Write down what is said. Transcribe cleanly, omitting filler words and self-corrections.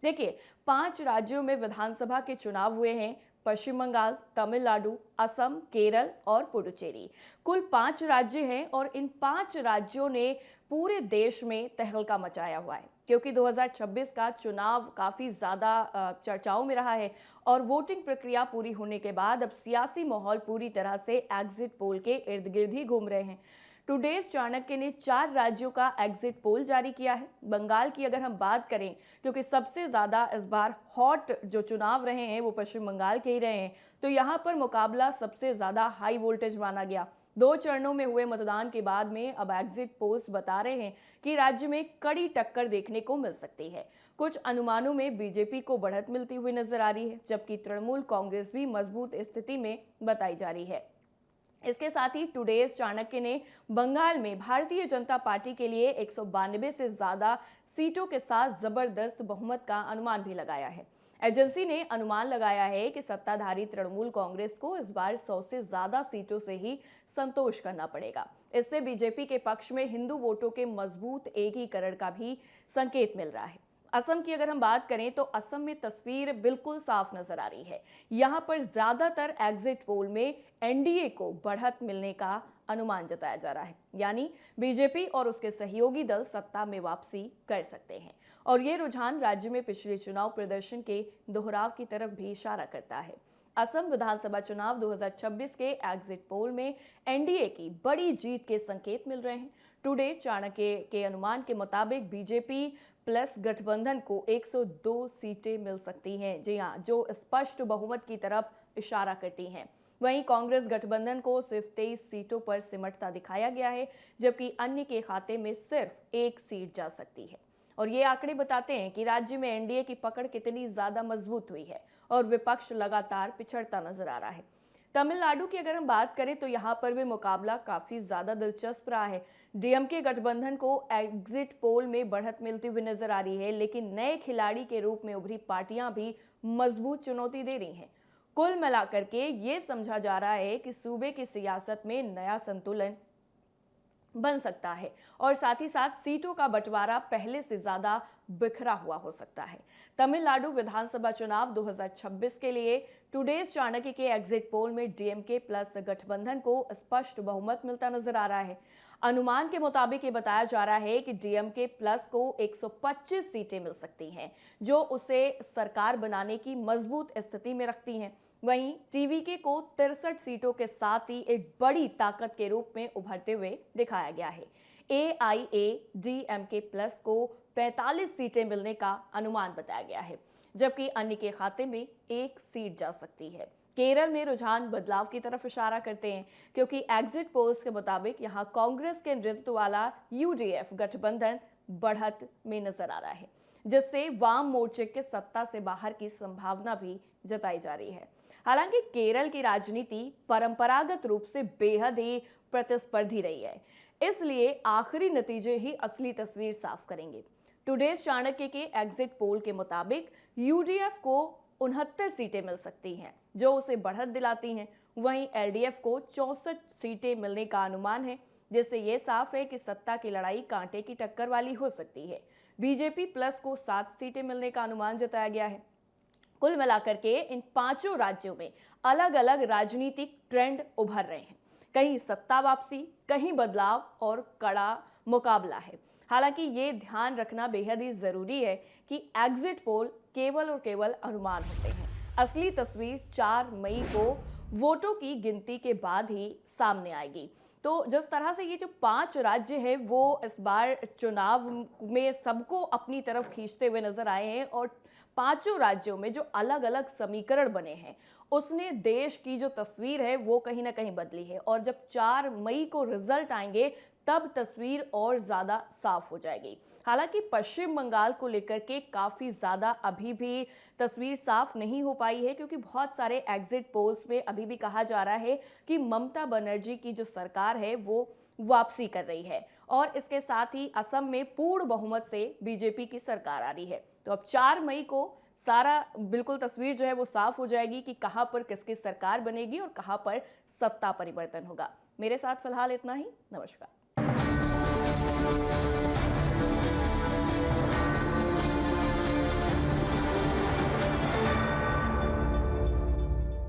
देखिए, 5 राज्यों में विधानसभा के चुनाव हुए हैं। पश्चिम बंगाल, तमिलनाडु, असम, केरल और पुडुचेरी। कुल 5 राज्य हैं और इन 5 राज्यों ने पूरे देश में तहलका मचाया हुआ है, क्योंकि 2026 का चुनाव काफी ज्यादा चर्चाओं में रहा है और वोटिंग प्रक्रिया पूरी होने के बाद अब सियासी माहौल पूरी तरह से एग्जिट पोल के इर्द गिर्द ही घूम रहे हैं। टुडेज चाणक्य ने 4 राज्यों का एग्जिट पोल जारी किया है। बंगाल की अगर हम बात करें, क्योंकि सबसे ज्यादा इस बार हॉट जो चुनाव रहे हैं वो पश्चिम बंगाल के ही रहे हैं, तो यहां पर मुकाबला सबसे ज्यादा हाई वोल्टेज माना गया। 2 चरणों में हुए मतदान के बाद में अब एग्जिट पोल्स बता रहे हैं कि राज्य में कड़ी टक्कर देखने को मिल सकती है। कुछ अनुमानों में बीजेपी को बढ़त मिलती हुई नजर आ रही है, जबकि तृणमूल कांग्रेस भी मजबूत स्थिति में बताई जा रही है। इसके साथ ही टुडेज चाणक्य ने बंगाल में भारतीय जनता पार्टी के लिए 192 से ज्यादा सीटों के साथ जबरदस्त बहुमत का अनुमान भी लगाया है। एजेंसी ने अनुमान लगाया है कि सत्ताधारी तृणमूल कांग्रेस को इस बार 100 से ज्यादा सीटों से ही संतोष करना पड़ेगा। इससे बीजेपी के पक्ष में हिंदू वोटों के मजबूत एकीकरण का भी संकेत मिल रहा है। असम की अगर हम बात करें तो असम में तस्वीर बिल्कुल साफ नजर आ रही है। यहां पर ज्यादातर एग्जिट पोल में एनडीए को बढ़त मिलने का अनुमान जताया जा रहा है, यानी बीजेपी और उसके सहयोगी दल सत्ता में वापसी कर सकते हैं। और ये रुझान राज्य में पिछले चुनाव प्रदर्शन के दोहराव की तरफ भी इशारा करता है। असम विधानसभा चुनाव 2026 के एग्जिट पोल में एनडीए की बड़ी जीत के संकेत मिल रहे हैं। टुडे चाणक्य के अनुमान के मुताबिक बीजेपी प्लस गठबंधन को 102 सीटें मिल सकती हैं, जी हां, जो स्पष्ट बहुमत की तरफ इशारा करती हैं। वहीं कांग्रेस गठबंधन को सिर्फ 23 सीटों पर सिमटता दिखाया गया है, जबकि अन्य के खाते में सिर्फ 1 सीट जा सकती है। और ये आंकड़े बताते हैं कि राज्य में एनडीए की पकड़ कितनी ज्यादा मजबूत हुई है और विपक्ष लगातार पिछड़ता नजर आ रहा है। तमिलनाडु की अगर हम बात करें तो यहां पर भी मुकाबला काफी ज्यादा दिलचस्प रहा है। डीएमके गठबंधन को एग्जिट पोल में बढ़त मिलती हुई नजर आ रही है, लेकिन नए खिलाड़ी के रूप में उभरी पार्टियां भी मजबूत चुनौती दे रही हैं। कुल मिलाकर के ये समझा जा रहा है कि सूबे की सियासत में नया संतुलन बन सकता है और साथ ही साथ सीटों का बंटवारा पहले से ज्यादा बिखरा हुआ हो सकता है। तमिलनाडु विधानसभा चुनाव 2026 के लिए टुडेज चाणक्य के एग्जिट पोल में डीएमके प्लस गठबंधन को स्पष्ट बहुमत मिलता नजर आ रहा है। अनुमान के मुताबिक ये बताया जा रहा है कि डीएमके प्लस को 125 सीटें मिल सकती हैं, जो उसे सरकार बनाने की मजबूत स्थिति में रखती हैं। वहीं टीवीके को 63 सीटों के साथ ही एक बड़ी ताकत के रूप में उभरते हुए दिखाया गया है। एआईएडीएमके प्लस को 45 सीटें मिलने का अनुमान बताया गया है, जबकि अन्य के खाते में 1 सीट जा सकती है। केरल में रुझान बदलाव की तरफ इशारा करते हैं, क्योंकि एग्जिट पोल्स के मुताबिक यहां कांग्रेस के नेतृत्व वाला यूडीएफ गठबंधन बढ़त में नजर आ रहा है, जिससे वाम मोर्चे के सत्ता से बाहर की संभावना भी जताई जा रही है। हालांकि केरल की राजनीति परंपरागत रूप से बेहद ही प्रतिस्पर्धी रही है, इसलिए आखिरी नतीजे ही असली तस्वीर साफ करेंगे। टुडेज चाणक्य के एग्जिट पोल के मुताबिक यूडीएफ को 69 सीटें मिल सकती हैं, जो उसे बढ़त दिलाती हैं। वहीं एलडीएफ को 64 सीटें मिलने का अनुमान है, जिससे यह साफ है कि सत्ता की लड़ाई कांटे की टक्कर वाली हो सकती है। बीजेपी प्लस को 7 सीटें मिलने का अनुमान जताया गया है। कुल मिलाकर के इन 5 राज्यों में अलग अलग राजनीतिक ट्रेंड उभर रहे हैं। कहीं सत्ता वापसी, कहीं बदलाव और कड़ा मुकाबला है। हालांकि ये ध्यान रखना बेहद ही जरूरी है कि एग्जिट पोल केवल और केवल अनुमान होते हैं। असली तस्वीर 4 मई को वोटों की गिनती के बाद ही सामने आएगी। तो जिस तरह से ये जो 5 राज्य हैं वो इस बार चुनाव में सबको अपनी तरफ खींचते हुए नजर आए हैं और 5 राज्यों में जो अलग अलग समीकरण बने हैं, उसने देश की जो तस्वीर है वो कहीं ना कहीं बदली है। और जब 4 मई को रिजल्ट आएंगे तब तस्वीर और ज्यादा साफ हो जाएगी। हालांकि पश्चिम बंगाल को लेकर के काफी ज्यादा अभी भी तस्वीर साफ नहीं हो पाई है, क्योंकि बहुत सारे एग्जिट पोल्स में अभी भी कहा जा रहा है कि ममता बनर्जी की जो सरकार है वो वापसी कर रही है और इसके साथ ही असम में पूर्ण बहुमत से बीजेपी की सरकार आ रही है। तो अब 4 मई को सारा बिल्कुल तस्वीर जो है वो साफ हो जाएगी कि कहां पर किसकी सरकार बनेगी और कहां पर सत्ता परिवर्तन होगा। मेरे साथ फिलहाल इतना ही। नमस्कार।